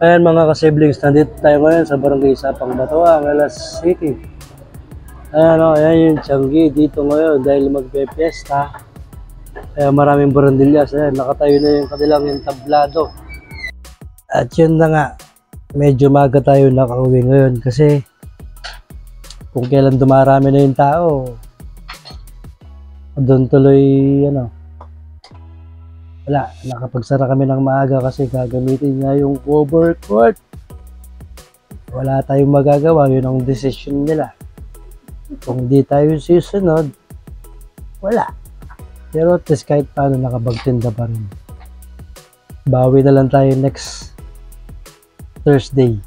Ayan mga ka-siblings, nandito tayo ngayon sa Barangay Sapang Batuan, Alas City. Ayan o, ayan yung Tianggi dito ngayon dahil magpe-fiesta. Kaya maraming barandillas, ayan, nakatayo na yung kanilang entablado. At yun na nga, medyo maga tayo nakauwi ngayon kasi kung kailan dumarami na yung tao, doon tuloy, wala, nakapagsara kami ng maaga kasi gagamitin nga yung cover court. Wala tayong magagawa, yun ang decision nila. Kung di tayo susunod, wala. Pero at least kahit paano nakapagtinda pa rin. Bawi na lang tayo next Thursday.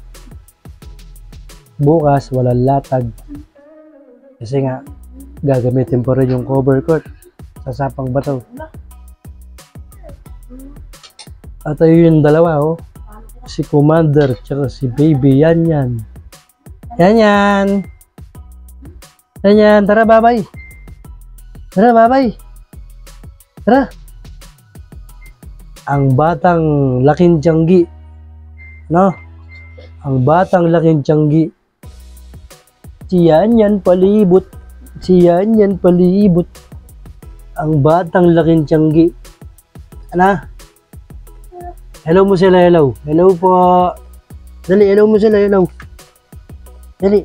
Bukas, walang latag. Kasi nga, gagamitin pa rin yung cover court sa Sapang Bato. At ayun yung dalawa, oh. Si Commander, tsaka si Baby, yan. Yan. Tara, babay. Tara. Ang batang laking Tianggi. No? Ang batang laking Tianggi. Siyan palibot. Ang batang laking Tianggi. Ano? Hello mo sila, hello. Hello po. Dali, hello mo sila, hello. Dali.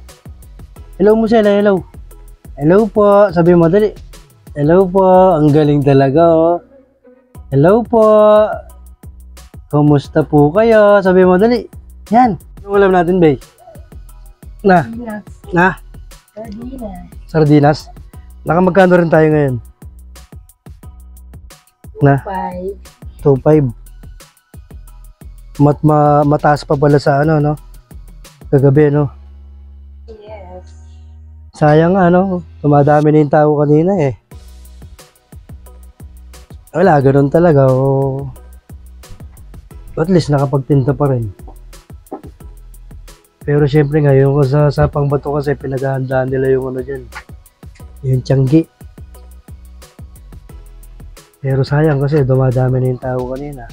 Hello mo sila, hello. Hello po. Sabi mo, dali. Hello po. Ang galing talaga, oh. Hello po. Kumusta po kayo? Sabi mo, dali. Yan. Anong ulam natin, bay? Na? Sardinas. Nakamagkano rin tayo ngayon? Na? 2.5. Mataas pa pala sa no? Kagabi, no? Yes. Sayang tumadami na yung tao kanina eh. Wala, ganun talaga, oh. At least nakapagtinda pa rin. Pero syempre ngayon sa Sapang Bato kasi pinaghahandaan nila yung dyan. Yung Tianggi. Pero sayang kasi dumadami na yung tao kanina.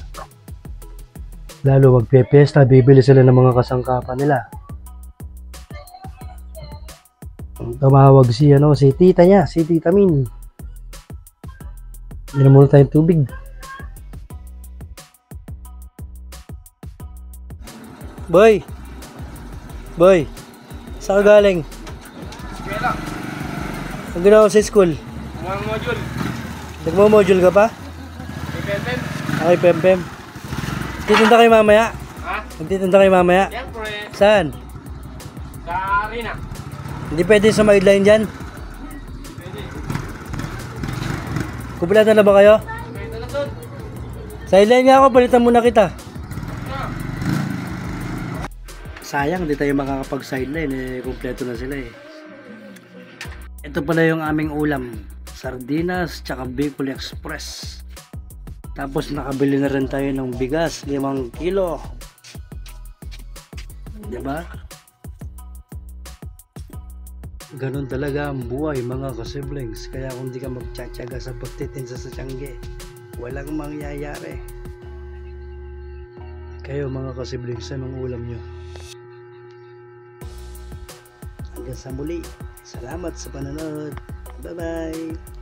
Lalo magpe-fiesta, bibili sila ng mga kasangkapan nila. Tumawag si tita niya, si Tita Min. Inom muna tayong tubig. Boy, saan ka galing? Eskwela. Ang ginawa sa school? Module. Nagmo-module ka pa? Pempem. Okay, Pempem. Titinda kayo mamaya? Ha? Magtitinda kayo mamaya? Siyempre. Saan? Sa arena. Hindi pwede sa sideline dyan? Pwede. Kumpleto na ba kayo? Pwede na doon. Sideline nga ako, palitan muna kita. Na. Sayang, hindi tayo makakapag-sideline kumpleto na sila eh. Ito pala yung aming ulam. Sardinas, tsaka Bicol Express. Tapos nakabili na rin tayo ng bigas, 5 kilo. Diba? Ganun talaga ang buhay mga ka-siblings. Kaya kung di ka magtsatsaga sa pagtitinsa sa Tianggi, walang mangyayari. Kayo mga ka-siblings, anong ulam nyo? Hanggang sa muli. Salamat sa panonood. Bye-bye!